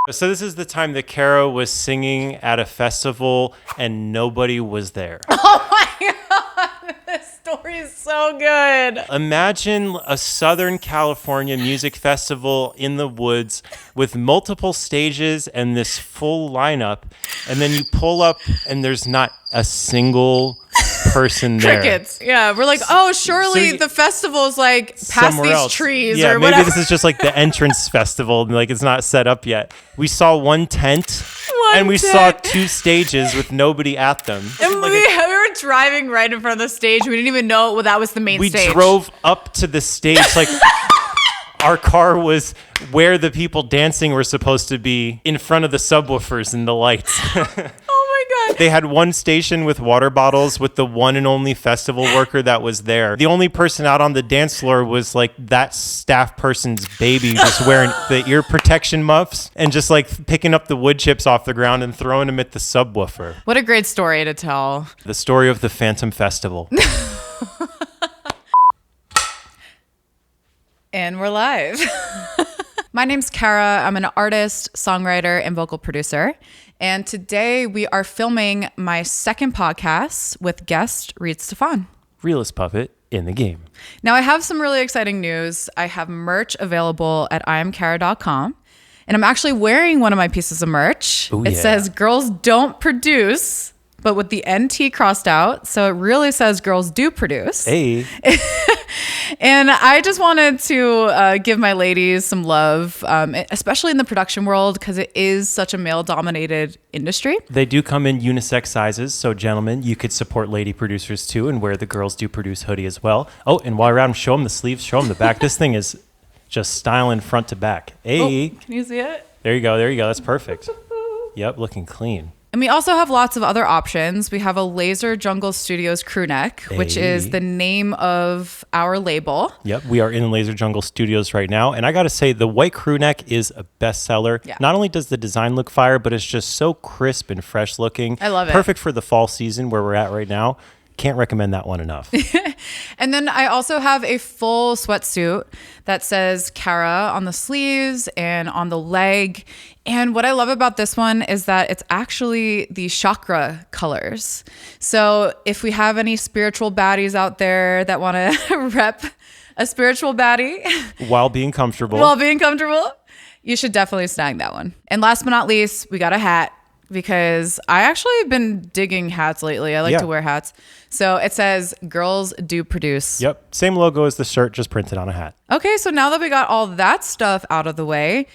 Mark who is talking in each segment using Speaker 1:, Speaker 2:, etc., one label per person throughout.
Speaker 1: So this is the time that KARRA was singing at a festival and nobody was there.
Speaker 2: Oh my God, this story is so good.
Speaker 1: Imagine a Southern California music festival in the woods with multiple stages and this full lineup, and then you pull up and there's not a single person there.
Speaker 2: Crickets. Yeah, we're like, oh, surely the festival's like past these
Speaker 1: else.
Speaker 2: trees
Speaker 1: Yeah,
Speaker 2: or whatever.
Speaker 1: maybe this is just like the entrance festival, like it's not set up yet. We saw one tent saw two stages with nobody at them.
Speaker 2: And we were driving right in front of the stage. We didn't even know that was the main stage.
Speaker 1: We drove up to the stage like our car was where the people dancing were supposed to be, in front of the subwoofers and the lights.
Speaker 2: Oh my God.
Speaker 1: They had one station with water bottles with the one and only festival worker that was there. The only person out on the dance floor was like that staff person's baby, just wearing the ear protection muffs and just like picking up the wood chips off the ground and throwing them at the subwoofer.
Speaker 2: What a great story to tell.
Speaker 1: The story of the Phantom Festival.
Speaker 2: And we're live. My name's KARRA. I'm an artist, songwriter, and vocal producer. And today we are filming my second podcast with guest Reid Stefan.
Speaker 1: Realest puppet in the game.
Speaker 2: Now I have some really exciting news. I have merch available at IamKarra.com. And I'm actually wearing one of my pieces of merch.
Speaker 1: Ooh,
Speaker 2: it says girls don't produce, but with the NT crossed out. So it really says girls do produce.
Speaker 1: Hey.
Speaker 2: And I just wanted to give my ladies some love, especially in the production world, because it is such a male-dominated industry.
Speaker 1: They do come in unisex sizes, so gentlemen, you could support lady producers too and wear the girls do produce hoodie as well. Oh, and while you're at them, show them the sleeves, show them the back. This thing is just styling front to back. Hey.
Speaker 2: Oh, can you see it?
Speaker 1: There you go. That's perfect. Yep, looking clean.
Speaker 2: And we also have lots of other options. We have a Laser Jungle Studios crew neck, which is the name of our label.
Speaker 1: Yep, we are in Laser Jungle Studios right now. And I got to say, the white crew neck is a bestseller. Yeah. Not only does the design look fire, but it's just so crisp and fresh looking.
Speaker 2: I love it.
Speaker 1: Perfect for the fall season where we're at right now. Can't recommend that one enough.
Speaker 2: And then I also have a full sweatsuit that says KARRA on the sleeves and on the leg. And what I love about this one is that it's actually the chakra colors. So if we have any spiritual baddies out there that want to rep a spiritual baddie
Speaker 1: while being comfortable,
Speaker 2: you should definitely snag that one. And last but not least, we got a hat, because I actually have been digging hats lately. I like to wear hats. So it says girls do produce.
Speaker 1: Yep. Same logo as the shirt, just printed on a hat.
Speaker 2: Okay. So now that we got all that stuff out of the way,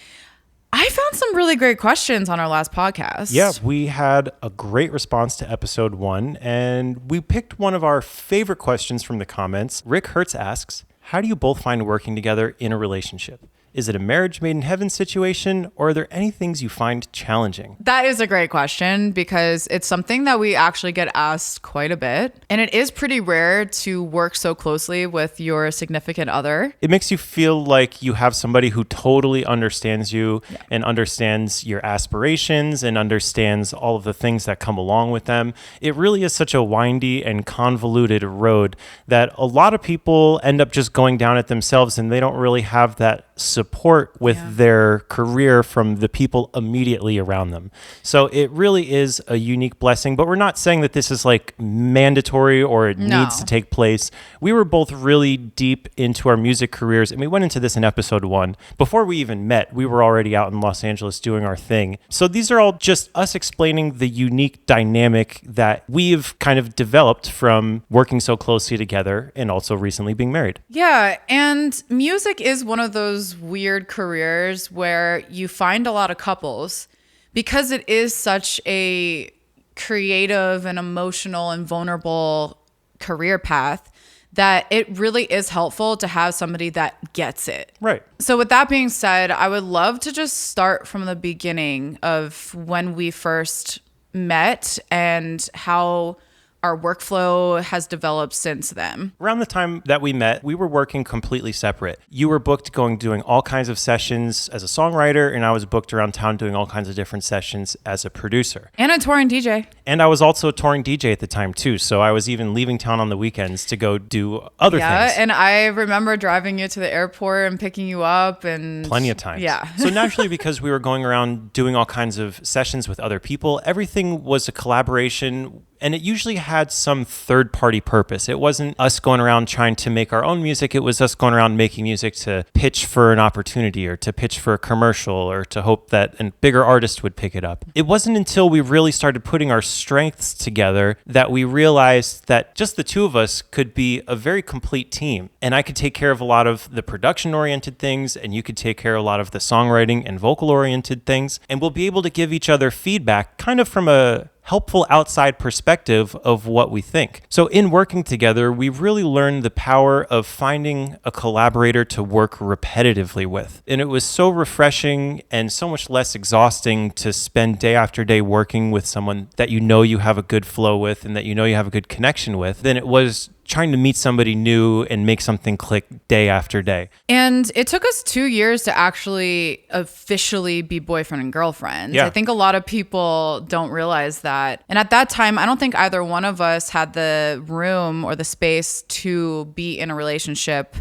Speaker 2: I found some really great questions on our last podcast.
Speaker 1: Yeah, we had a great response to episode 1, and we picked one of our favorite questions from the comments. Rick Hertz asks, how do you both find working together in a relationship? Is it a marriage made in heaven situation, or are there any things you find challenging?
Speaker 2: That is a great question, because it's something that we actually get asked quite a bit. And it is pretty rare to work so closely with your significant other.
Speaker 1: It makes you feel like you have somebody who totally understands you and understands your aspirations and understands all of the things that come along with them. It really is such a windy and convoluted road that a lot of people end up just going down it themselves, and they don't really have that support with their career from the people immediately around them. So it really is a unique blessing, but we're not saying that this is like mandatory or it needs to take place. We were both really deep into our music careers, and we went into this in episode 1. Before we even met, we were already out in Los Angeles doing our thing. So these are all just us explaining the unique dynamic that we've kind of developed from working so closely together and also recently being married.
Speaker 2: Yeah, and music is one of those weird careers where you find a lot of couples, because it is such a creative and emotional and vulnerable career path, that it really is helpful to have somebody that gets it.
Speaker 1: Right.
Speaker 2: So with that being said, I would love to just start from the beginning of when we first met and how our workflow has developed since then.
Speaker 1: Around the time that we met, we were working completely separate. You were booked doing all kinds of sessions as a songwriter, and I was booked around town doing all kinds of different sessions as a producer.
Speaker 2: And a touring DJ.
Speaker 1: And I was also a touring DJ at the time too, so I was even leaving town on the weekends to go do other things.
Speaker 2: Yeah, and I remember driving you to the airport and picking you up and...
Speaker 1: Plenty of times.
Speaker 2: Yeah.
Speaker 1: So naturally, because we were going around doing all kinds of sessions with other people, everything was a collaboration. And it usually had some third-party purpose. It wasn't us going around trying to make our own music. It was us going around making music to pitch for an opportunity or to pitch for a commercial or to hope that a bigger artist would pick it up. It wasn't until we really started putting our strengths together that we realized that just the two of us could be a very complete team. And I could take care of a lot of the production-oriented things, and you could take care of a lot of the songwriting and vocal-oriented things. And we'll be able to give each other feedback kind of from a helpful outside perspective of what we think. So in working together, we've really learned the power of finding a collaborator to work repetitively with. And it was so refreshing and so much less exhausting to spend day after day working with someone that you know you have a good flow with and that you know you have a good connection with than it was trying to meet somebody new and make something click day after day.
Speaker 2: And it took us 2 years to actually officially be boyfriend and girlfriend.
Speaker 1: Yeah.
Speaker 2: I think a lot of people don't realize that. And at that time, I don't think either one of us had the room or the space to be in a relationship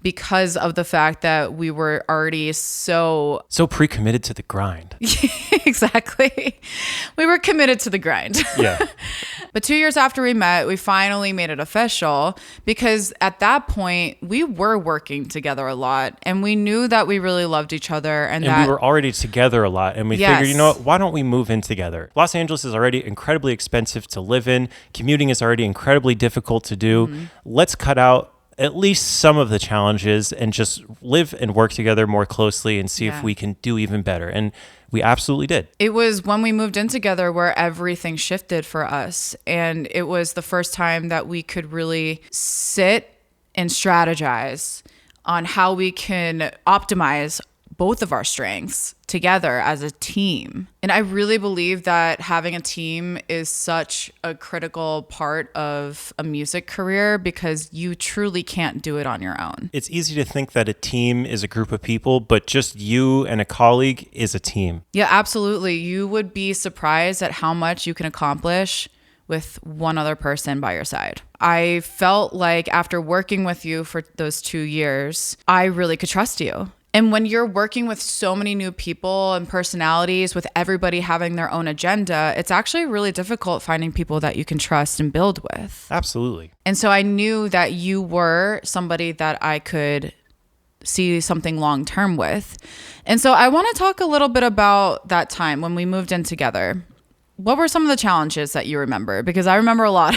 Speaker 2: because of the fact that we were already so
Speaker 1: pre-committed to the grind.
Speaker 2: Exactly. We were committed to the grind.
Speaker 1: Yeah.
Speaker 2: But 2 years after we met, we finally made it official because at that point we were working together a lot and we knew that we really loved each other and that
Speaker 1: we were already together a lot and we figured, you know what, why don't we move in together? Los Angeles is already incredibly expensive to live in. Commuting is already incredibly difficult to do. Mm-hmm. Let's cut out at least some of the challenges and just live and work together more closely and see if we can do even better. And we absolutely did.
Speaker 2: It was when we moved in together where everything shifted for us. And it was the first time that we could really sit and strategize on how we can optimize both of our strengths together as a team. And I really believe that having a team is such a critical part of a music career because you truly can't do it on your own.
Speaker 1: It's easy to think that a team is a group of people, but just you and a colleague is a team.
Speaker 2: Yeah, absolutely. You would be surprised at how much you can accomplish with one other person by your side. I felt like after working with you for those 2 years, I really could trust you. And when you're working with so many new people and personalities, with everybody having their own agenda, it's actually really difficult finding people that you can trust and build with.
Speaker 1: Absolutely.
Speaker 2: And so I knew that you were somebody that I could see something long term with. And so I want to talk a little bit about that time when we moved in together. What were some of the challenges that you remember? Because I remember a lot.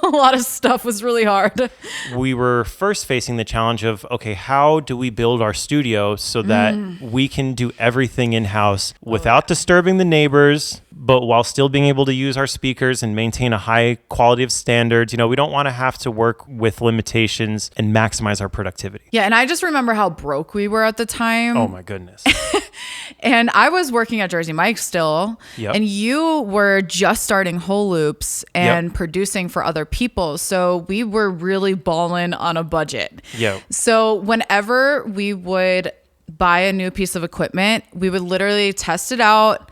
Speaker 2: A lot of stuff was really hard.
Speaker 1: We were first facing the challenge of, okay, how do we build our studio so that we can do everything in-house without disturbing the neighbors, but while still being able to use our speakers and maintain a high quality of standards? You know, we don't want to have to work with limitations and maximize our productivity.
Speaker 2: Yeah, and I just remember how broke we were at the time.
Speaker 1: Oh my goodness.
Speaker 2: And I was working at Jersey Mike still, and you were just starting Whole Loops and producing for other people. So we were really balling on a budget.
Speaker 1: Yep.
Speaker 2: So whenever we would buy a new piece of equipment, we would literally test it out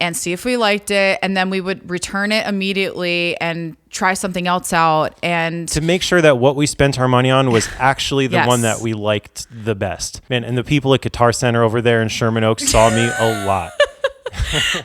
Speaker 2: and see if we liked it. And then we would return it immediately and try something else out. And
Speaker 1: to make sure that what we spent our money on was actually the one that we liked the best. Man, and the people at Guitar Center over there in Sherman Oaks saw me a lot.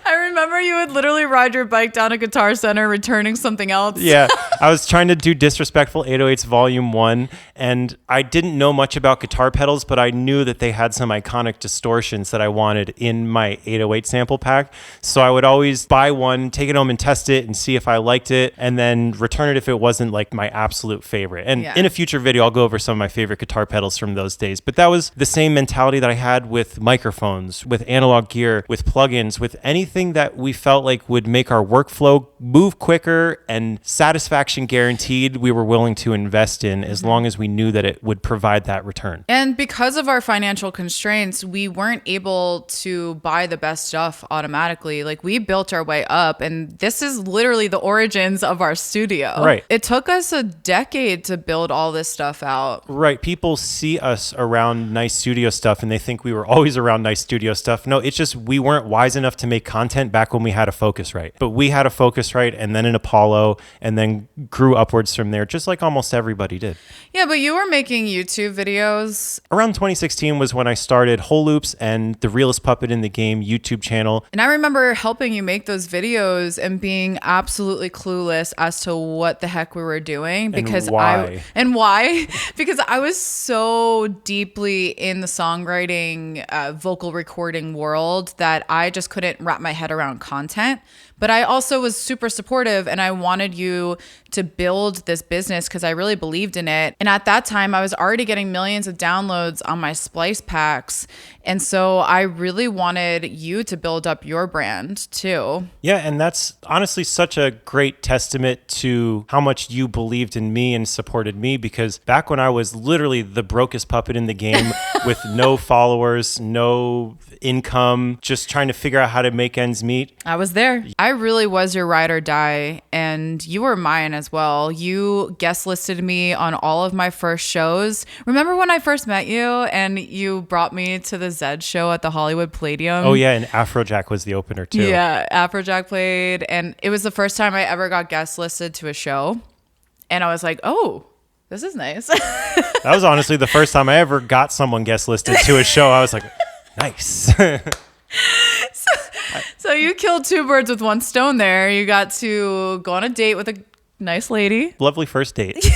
Speaker 2: I remember you would literally ride your bike down to Guitar Center returning something else.
Speaker 1: Yeah, I was trying to do Disrespectful 808s Volume 1, and I didn't know much about guitar pedals, but I knew that they had some iconic distortions that I wanted in my 808 sample pack. So I would always buy one, take it home and test it and see if I liked it, and then return it if it wasn't like my absolute favorite. And in a future video, I'll go over some of my favorite guitar pedals from those days. But that was the same mentality that I had with microphones, with analog gear, with plugins, with anything that we felt like would make our workflow move quicker and satisfaction guaranteed, we were willing to invest in as long as we knew that it would provide that return.
Speaker 2: And because of our financial constraints, we weren't able to buy the best stuff automatically. Like, we built our way up, and this is literally the origins of our studio.
Speaker 1: Right.
Speaker 2: It took us a decade to build all this stuff out.
Speaker 1: Right. People see us around nice studio stuff and they think we were always around nice studio stuff. No, it's just we weren't wise enough to make content back when we had a Focusrite. But we had a Focusrite and then an Apollo and then grew upwards from there, just like almost everybody did.
Speaker 2: Yeah, but you were making YouTube videos.
Speaker 1: Around 2016 was when I started Whole Loops and the Realest Puppet in the Game YouTube channel.
Speaker 2: And I remember helping you make those videos and being absolutely clueless as to what the heck we were doing. Because
Speaker 1: why?
Speaker 2: Because I was so deeply in the songwriting, vocal recording world that I just couldn't wrap my head around content. But I also was super supportive and I wanted you to build this business because I really believed in it. And at that time, I was already getting millions of downloads on my Splice packs. And so I really wanted you to build up your brand too.
Speaker 1: Yeah, and that's honestly such a great testament to how much you believed in me and supported me, because back when I was literally the brokest puppet in the game with no followers, no income, just trying to figure out how to make ends meet.
Speaker 2: I was there. I really was your ride or die, and you were mine as well. You guest listed me on all of my first shows. Remember when I first met you and you brought me to the Zed show at the Hollywood Palladium?
Speaker 1: Oh yeah, and Afrojack was the opener too.
Speaker 2: Yeah, Afrojack played, and it was the first time I ever got guest listed to a show. And I was like, oh, this is nice.
Speaker 1: That was honestly the first time I ever got someone guest listed to a show. I was like, nice.
Speaker 2: So you killed two birds with one stone there. You got to go on a date with a nice lady.
Speaker 1: Lovely first date.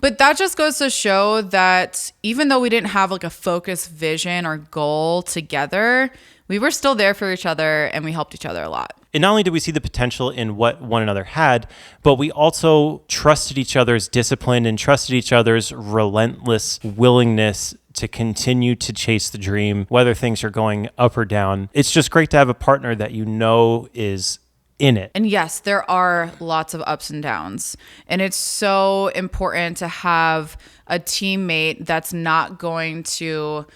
Speaker 2: But that just goes to show that even though we didn't have like a focused vision or goal together, we were still there for each other and we helped each other a lot.
Speaker 1: And not only did we see the potential in what one another had, but we also trusted each other's discipline and trusted each other's relentless willingness to continue to chase the dream, whether things are going up or down. It's just great to have a partner that you know is in it.
Speaker 2: And yes, there are lots of ups and downs. And it's so important to have a teammate that's not going to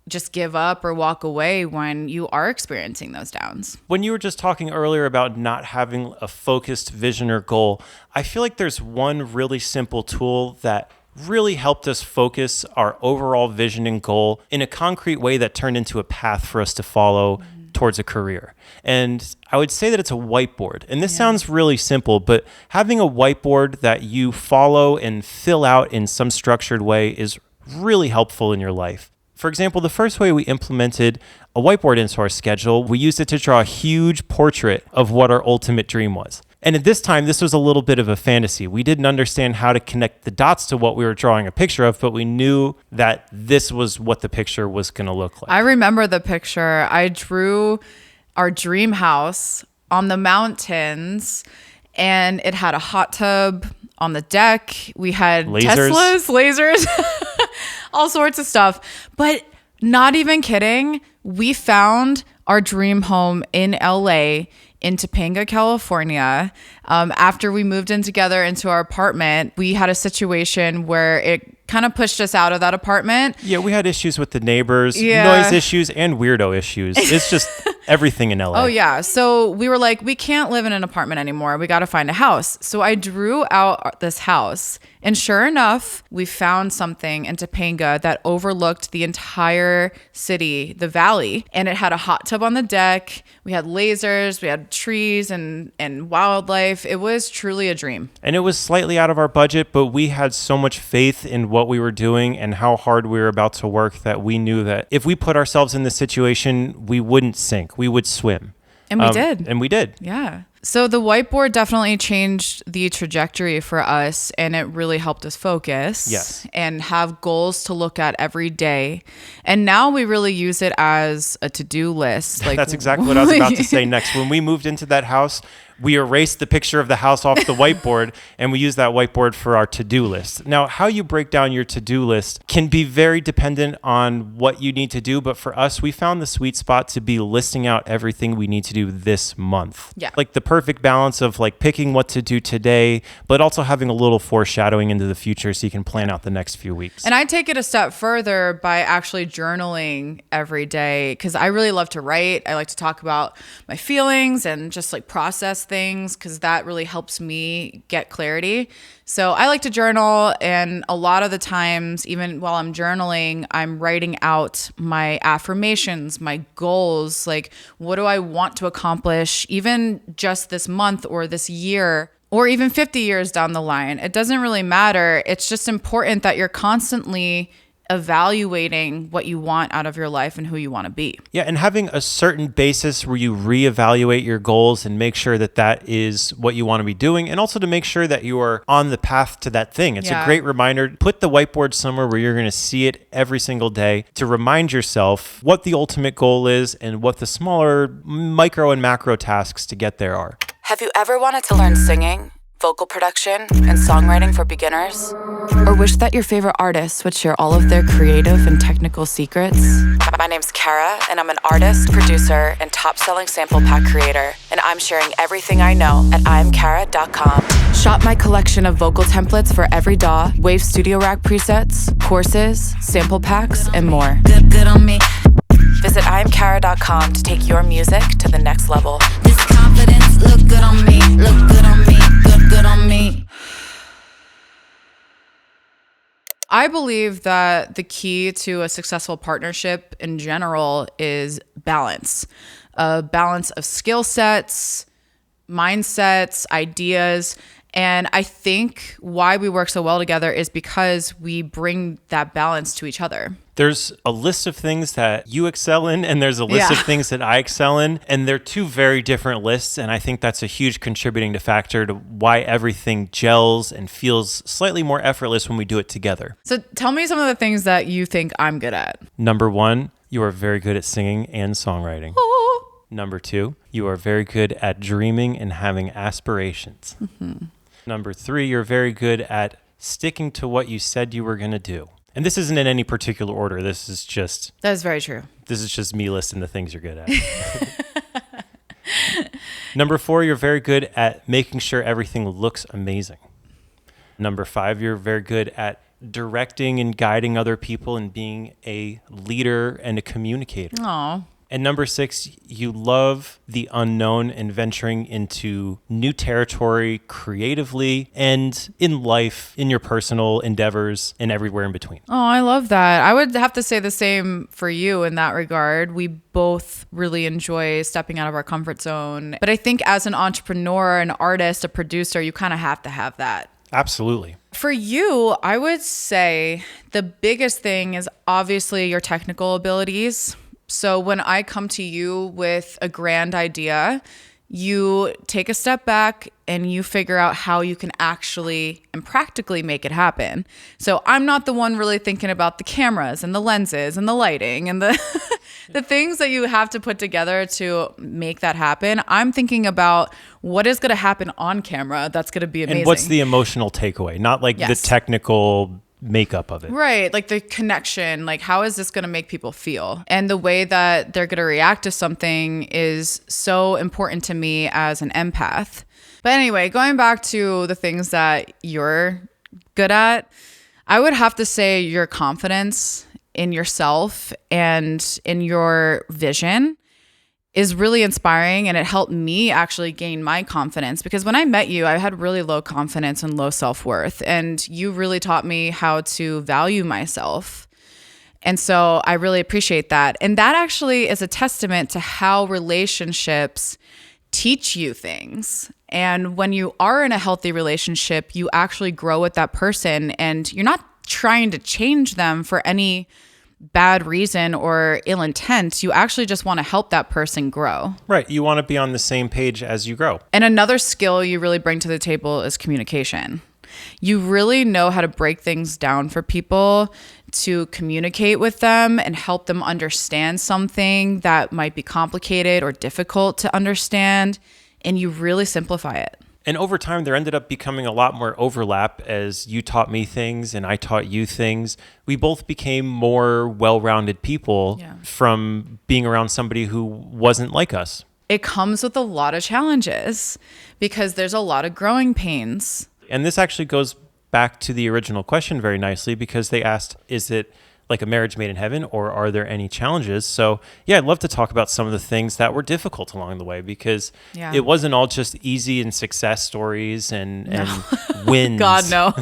Speaker 2: just give up or walk away when you are experiencing those downs.
Speaker 1: When you were just talking earlier about not having a focused vision or goal, I feel like there's one really simple tool that really helped us focus our overall vision and goal in a concrete way that turned into a path for us to follow towards a career. And I would say that it's a whiteboard. And this sounds really simple, but having a whiteboard that you follow and fill out in some structured way is really helpful in your life. For example, the first way we implemented a whiteboard into our schedule, we used it to draw a huge portrait of what our ultimate dream was. And at this time, this was a little bit of a fantasy. We didn't understand how to connect the dots to what we were drawing a picture of, but we knew that this was what the picture was going to look like.
Speaker 2: I remember the picture. I drew our dream house on the mountains, and it had a hot tub on the deck. We had lasers, all sorts of stuff. But not even kidding, we found our dream home in LA, in Topanga, California. After we moved in together into our apartment, we had a situation where it kind of pushed us out of that apartment.
Speaker 1: Yeah, we had issues with the neighbors, noise issues, and weirdo issues. It's just everything in LA.
Speaker 2: Oh, yeah. So we were like, we can't live in an apartment anymore. We got to find a house. So I drew out this house. And sure enough, we found something in Topanga that overlooked the entire city, the valley. And it had a hot tub on the deck. We had lasers, we had trees and wildlife. It was truly a dream.
Speaker 1: And it was slightly out of our budget, but we had so much faith in what we were doing and how hard we were about to work that we knew that if we put ourselves in this situation, we wouldn't sink. We would swim.
Speaker 2: And we did.
Speaker 1: And we did.
Speaker 2: Yeah. So the whiteboard definitely changed the trajectory for us, and it really helped us focus.
Speaker 1: Yes.
Speaker 2: And have goals to look at every day. And now we really use it as a to-do list.
Speaker 1: Like, that's exactly what I was about to say next. When we moved into that house, we erased the picture of the house off the whiteboard, and we use that whiteboard for our to-do list. Now, how you break down your to-do list can be very dependent on what you need to do, but for us, we found the sweet spot to be listing out everything we need to do this month.
Speaker 2: Yeah.
Speaker 1: Like the perfect balance of like picking what to do today, but also having a little foreshadowing into the future so you can plan out the next few weeks.
Speaker 2: And I take it a step further by actually journaling every day, because I really love to write. I like to talk about my feelings and just like process things, because that really helps me get clarity. So I like to journal, and a lot of the times, even while I'm journaling, I'm writing out my affirmations, my goals, like what do I want to accomplish even just this month or this year, or even 50 years down the line. It doesn't really matter. It's just important that you're constantly evaluating what you want out of your life and who you want to be.
Speaker 1: Yeah, and having a certain basis where you reevaluate your goals and make sure that that is what you want to be doing, and also to make sure that you are on the path to that thing. It's a great reminder. Put the whiteboard somewhere where you're going to see it every single day to remind yourself what the ultimate goal is and what the smaller micro and macro tasks to get there are.
Speaker 3: Have you ever wanted to learn singing, vocal production, and songwriting for beginners? Or wish that your favorite artists would share all of their creative and technical secrets? My name's KARRA, and I'm an artist, producer, and top-selling sample pack creator, and I'm sharing everything I know at I'mKARRA.com. Shop my collection of vocal templates for every DAW, Wave Studio Rack presets, courses, sample packs, and more. Good on me. Visit I'mKARRA.com to take your music to the next level. This confidence look good on me, look good on me, good on me.
Speaker 2: I believe that the key to a successful partnership in general is balance. A balance of skill sets, mindsets, ideas. And I think why we work so well together is because we bring that balance to each other.
Speaker 1: There's a list of things that you excel in, and there's a list of things that I excel in, and they're two very different lists, and I think that's a huge contributing factor to why everything gels and feels slightly more effortless when we do it together.
Speaker 2: So tell me some of the things that you think I'm good at.
Speaker 1: Number one, you are very good at singing and songwriting.
Speaker 2: Oh.
Speaker 1: Number two, you are very good at dreaming and having aspirations. Mm-hmm. Number three, you're very good at sticking to what you said you were going to do. And this isn't in any particular order. That is very true. This is just me listing the things you're good at. Number four, you're very good at making sure everything looks amazing. Number five, you're very good at directing and guiding other people and being a leader and a communicator.
Speaker 2: Aww.
Speaker 1: And number six, you love the unknown and venturing into new territory creatively and in life, in your personal endeavors, and everywhere in between.
Speaker 2: Oh, I love that. I would have to say the same for you in that regard. We both really enjoy stepping out of our comfort zone. But I think as an entrepreneur, an artist, a producer, you kind of have to have that.
Speaker 1: Absolutely.
Speaker 2: For you, I would say the biggest thing is obviously your technical abilities. So when I come to you with a grand idea, you take a step back and you figure out how you can actually and practically make it happen. So I'm not the one really thinking about the cameras and the lenses and the lighting and the the things that you have to put together to make that happen. I'm thinking about what is going to happen on camera that's going to be amazing.
Speaker 1: And what's the emotional takeaway? Not like the technical makeup of it.
Speaker 2: Right. Like the connection, like how is this going to make people feel? And the way that they're going to react to something is so important to me as an empath. But anyway, going back to the things that you're good at, I would have to say your confidence in yourself and in your vision is really inspiring, and it helped me actually gain my confidence, because when I met you, I had really low confidence and low self-worth, and you really taught me how to value myself. And so I really appreciate that. And that actually is a testament to how relationships teach you things. And when you are in a healthy relationship, you actually grow with that person, and you're not trying to change them for any bad reason or ill intent. You actually just want to help that person grow.
Speaker 1: Right. You want to be on the same page as you grow.
Speaker 2: And another skill you really bring to the table is communication. You really know how to break things down for people, to communicate with them and help them understand something that might be complicated or difficult to understand. And you really simplify it.
Speaker 1: And over time, there ended up becoming a lot more overlap as you taught me things and I taught you things. We both became more well-rounded people from being around somebody who wasn't like us.
Speaker 2: It comes with a lot of challenges because there's a lot of growing pains.
Speaker 1: And this actually goes back to the original question very nicely, because they asked, is it like a marriage made in heaven, or are there any challenges? So yeah, I'd love to talk about some of the things that were difficult along the way, because it wasn't all just easy and success stories and wins.
Speaker 2: God, no.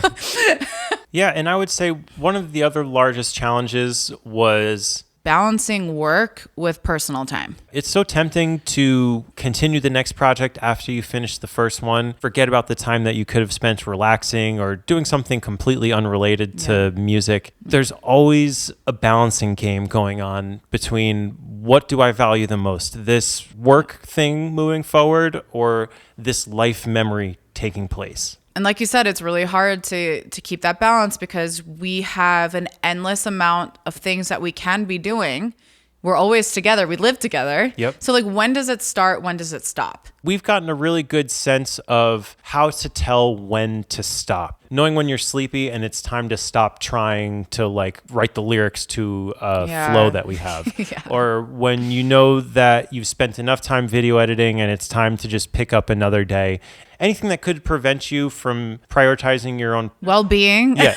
Speaker 1: Yeah. And I would say one of the other largest challenges was
Speaker 2: balancing work with personal time.
Speaker 1: It's so tempting to continue the next project after you finish the first one, forget about the time that you could have spent relaxing or doing something completely unrelated to music. There's always a balancing game going on between what do I value the most, this work thing moving forward or this life memory taking place.
Speaker 2: And like you said, it's really hard to keep that balance because we have an endless amount of things that we can be doing. We're always together. We live together.
Speaker 1: Yep.
Speaker 2: So like, when does it start? When does it stop?
Speaker 1: We've gotten a really good sense of how to tell when to stop. Knowing when you're sleepy and it's time to stop trying to like write the lyrics to a flow that we have. Or when you know that you've spent enough time video editing and it's time to just pick up another day. Anything that could prevent you from prioritizing your own
Speaker 2: well-being.
Speaker 1: Yeah.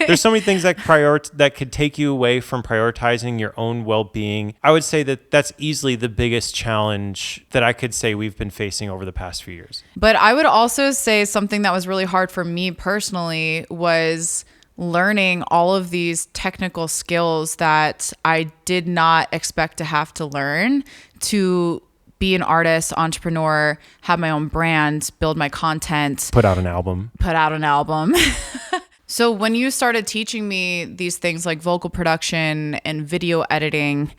Speaker 1: There's so many things that could take you away from prioritizing your own well-being. I would say that that's easily the biggest challenge that I could say we've been facing over the past few years.
Speaker 2: But I would also say something that was really hard for me personally was learning all of these technical skills that I did not expect to have to learn to be an artist, entrepreneur, have my own brand, build my content.
Speaker 1: Put out an album.
Speaker 2: So when you started teaching me these things like vocal production and video editing,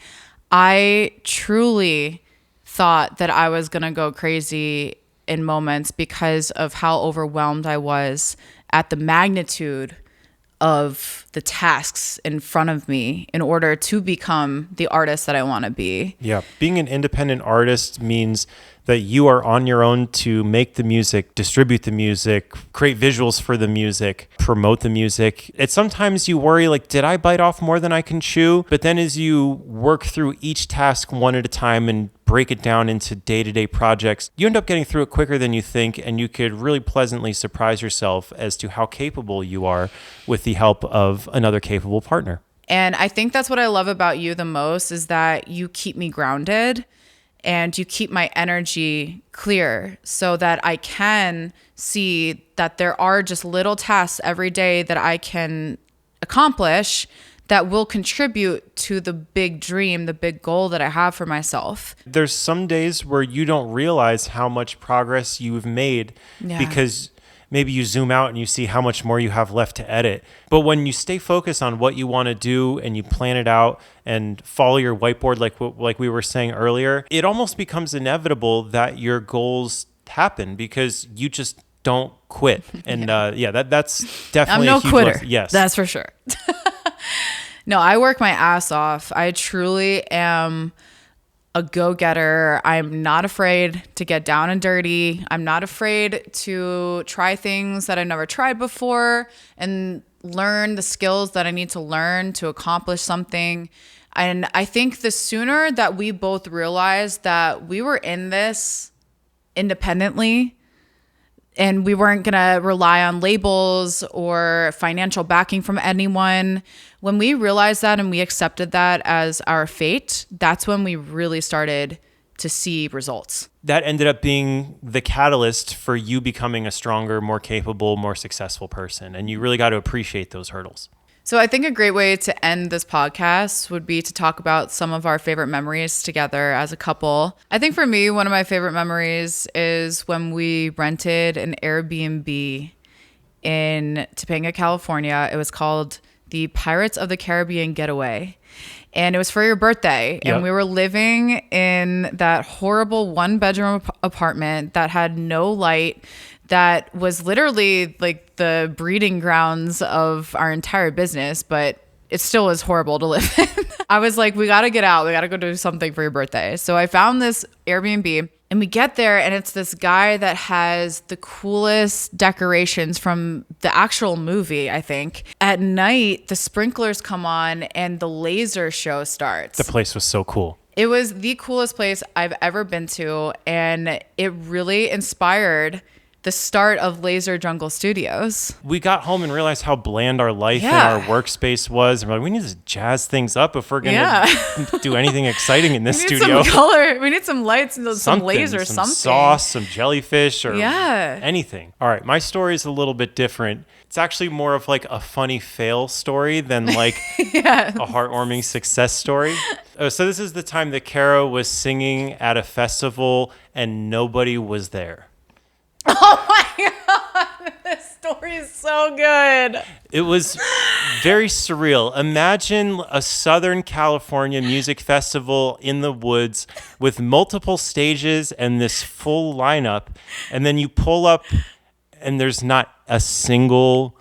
Speaker 2: I truly thought that I was going to go crazy in moments because of how overwhelmed I was at the magnitude of the tasks in front of me in order to become the artist that I want to be.
Speaker 1: Yeah. Being an independent artist means that you are on your own to make the music, distribute the music, create visuals for the music, promote the music. It's sometimes you worry, like, did I bite off more than I can chew? But then as you work through each task one at a time and break it down into day-to-day projects, you end up getting through it quicker than you think, and you could really pleasantly surprise yourself as to how capable you are with the help of another capable partner.
Speaker 2: And I think that's what I love about you the most is that you keep me grounded and you keep my energy clear so that I can see that there are just little tasks every day that I can accomplish that will contribute to the big dream, the big goal that I have for myself.
Speaker 1: There's some days where you don't realize how much progress you've made because maybe you zoom out and you see how much more you have left to edit. But when you stay focused on what you want to do and you plan it out and follow your whiteboard like we were saying earlier, it almost becomes inevitable that your goals happen because you just don't quit. And that's definitely
Speaker 2: I'm no
Speaker 1: a huge
Speaker 2: quitter.
Speaker 1: lesson. Yes.
Speaker 2: That's for sure. No, I work my ass off. I truly am a go-getter. I'm not afraid to get down and dirty. I'm not afraid to try things that I've never tried before and learn the skills that I need to learn to accomplish something. And I think the sooner that we both realized that we were in this independently and we weren't going to rely on labels or financial backing from anyone. When we realized that and we accepted that as our fate, that's when we really started to see results.
Speaker 1: That ended up being the catalyst for you becoming a stronger, more capable, more successful person. And you really got to appreciate those hurdles.
Speaker 2: So I think a great way to end this podcast would be to talk about some of our favorite memories together as a couple. I think for me, one of my favorite memories is when we rented an Airbnb in Topanga, California. It was called the Pirates of the Caribbean getaway. And it was for your birthday.
Speaker 1: Yep.
Speaker 2: And we were living in that horrible 1-bedroom apartment that had no light, that was literally like the breeding grounds of our entire business, but it still was horrible to live in. I was like, we got to get out. We got to go do something for your birthday. So I found this Airbnb, and we get there, and it's this guy that has the coolest decorations from the actual movie, I think. At night, the sprinklers come on and the laser show starts.
Speaker 1: The place was so cool.
Speaker 2: It was the coolest place I've ever been to, and it really inspired the start of Laser Jungle Studios.
Speaker 1: We got home and realized how bland our life
Speaker 2: Yeah.
Speaker 1: and our workspace was. And we're like, we need to jazz things up if we're going to do anything exciting in this
Speaker 2: We need
Speaker 1: studio.
Speaker 2: some color. We need some lights and some
Speaker 1: Something,
Speaker 2: laser,
Speaker 1: some
Speaker 2: something.
Speaker 1: sauce, some jellyfish, or
Speaker 2: Yeah.
Speaker 1: anything. All right, my story is a little bit different. It's actually more of like a funny fail story than like a heartwarming success story. So this is the time that KARRA was singing at a festival and nobody was there.
Speaker 2: Oh my God. This story is so good.
Speaker 1: It was very surreal. Imagine a Southern California music festival in the woods with multiple stages and this full lineup. And then you pull up and there's not a single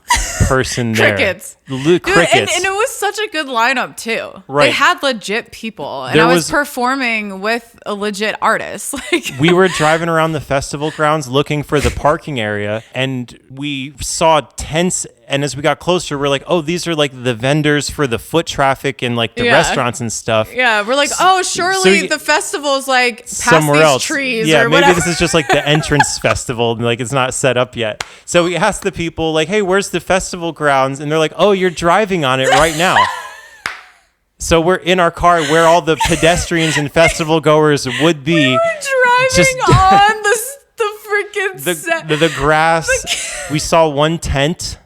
Speaker 1: person there.
Speaker 2: Crickets.
Speaker 1: Crickets.
Speaker 2: And it was such a good lineup too.
Speaker 1: Right.
Speaker 2: They had legit people. And
Speaker 1: There
Speaker 2: I was
Speaker 1: was-
Speaker 2: performing with a legit artist. Like
Speaker 1: We were driving around the festival grounds looking for the parking area, and we saw tents. And as we got closer, we're like, oh, these are like the vendors for the foot traffic and like the
Speaker 2: Yeah.
Speaker 1: restaurants and stuff.
Speaker 2: Yeah, we're like, oh, surely
Speaker 1: you-
Speaker 2: the festival's like past
Speaker 1: Somewhere
Speaker 2: these
Speaker 1: else.
Speaker 2: trees
Speaker 1: Yeah,
Speaker 2: or
Speaker 1: maybe
Speaker 2: whatever.
Speaker 1: this is just like the entrance festival, and like it's not set up yet. So we asked the people, like, hey, where's the festival grounds? And they're like, oh, you're driving on it right now. So we're in our car where all the pedestrians and festival goers would be.
Speaker 2: We were driving on the freaking set.
Speaker 1: the grass. We saw one tent.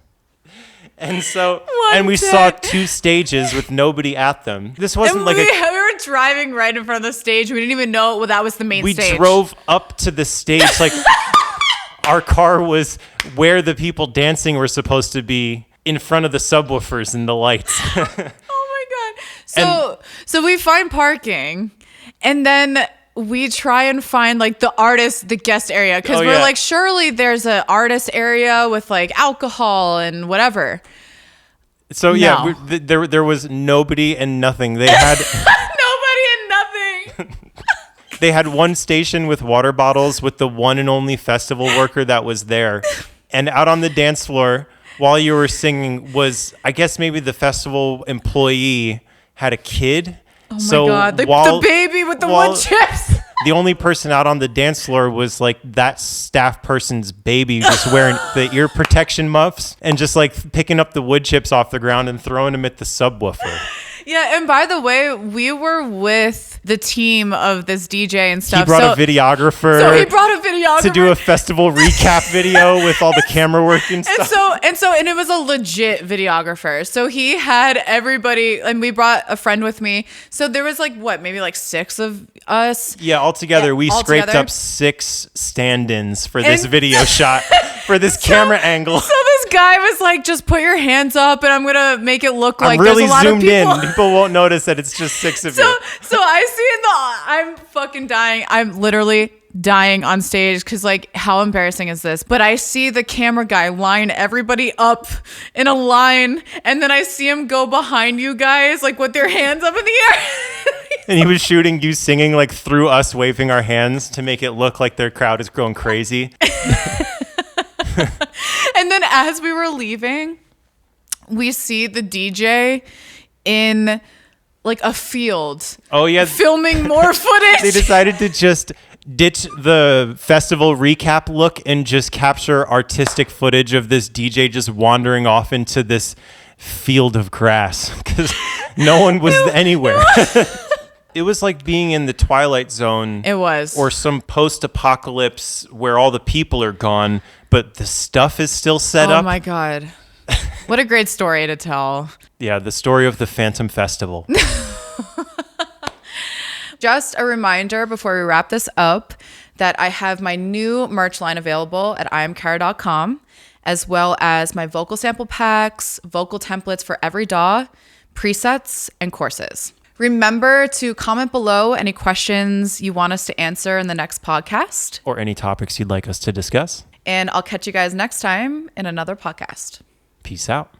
Speaker 1: And so,
Speaker 2: One
Speaker 1: we saw
Speaker 2: tent.
Speaker 1: 2 stages with nobody at them. This wasn't
Speaker 2: And
Speaker 1: like
Speaker 2: we were driving right in front of the stage. We didn't even know that was the main
Speaker 1: we
Speaker 2: stage.
Speaker 1: drove up to the stage. Like our car was where the people dancing were supposed to be, in front of the subwoofers and the lights.
Speaker 2: Oh my God. So we find parking, and then we try and find like the artist, the guest area. Cause
Speaker 1: Oh,
Speaker 2: we're
Speaker 1: yeah.
Speaker 2: like, surely there's an artist area with like alcohol and whatever.
Speaker 1: So yeah,
Speaker 2: No.
Speaker 1: there was nobody and nothing. They had
Speaker 2: Nobody and nothing.
Speaker 1: they had one station with water bottles with the one and only festival worker that was there. And out on the dance floor while you were singing was, I guess maybe the festival employee had a kid.
Speaker 2: Oh my God. The baby with the wood chips.
Speaker 1: The only person out on the dance floor was like that staff person's baby, just wearing the ear protection muffs and just like picking up the wood chips off the ground and throwing them at the subwoofer.
Speaker 2: Yeah, and by the way, we were with the team of this DJ and stuff.
Speaker 1: He brought a videographer.
Speaker 2: So he brought a videographer
Speaker 1: to do a festival recap video with all the camera work and stuff.
Speaker 2: And it was a legit videographer. So he had everybody, and we brought a friend with me. So there was like maybe like 6 of us.
Speaker 1: Yeah, altogether, we scraped up 6 stand-ins for this video shot, for this camera angle.
Speaker 2: So this guy was like, just put your hands up and I'm going to make it look like
Speaker 1: I'm really
Speaker 2: there's a lot
Speaker 1: zoomed
Speaker 2: of people.
Speaker 1: in. People won't notice that it's just 6 of you.
Speaker 2: So I see I'm fucking dying. I'm literally dying on stage because like, how embarrassing is this? But I see the camera guy line everybody up in a line, and then I see him go behind you guys like with their hands up in the air.
Speaker 1: And he was shooting you singing like through us waving our hands to make it look like their crowd is growing crazy.
Speaker 2: And then as we were leaving, we see the DJ in like a field.
Speaker 1: Oh yeah,
Speaker 2: Filming more footage.
Speaker 1: they decided to just ditch the festival recap look and just capture artistic footage of this DJ just wandering off into this field of grass because no one was anywhere. It was like being in the Twilight Zone.
Speaker 2: It was.
Speaker 1: Or some post-apocalypse where all the people are gone, but the stuff is still set up.
Speaker 2: Oh my God. What a great story to tell.
Speaker 1: Yeah, the story of the Phantom Festival.
Speaker 2: Just a reminder before we wrap this up that I have my new merch line available at IamKarra.com. as well as my vocal sample packs, vocal templates for every DAW, presets, and courses. Remember to comment below any questions you want us to answer in the next podcast.
Speaker 1: Or any topics you'd like us to discuss.
Speaker 2: And I'll catch you guys next time in another podcast.
Speaker 1: Peace out.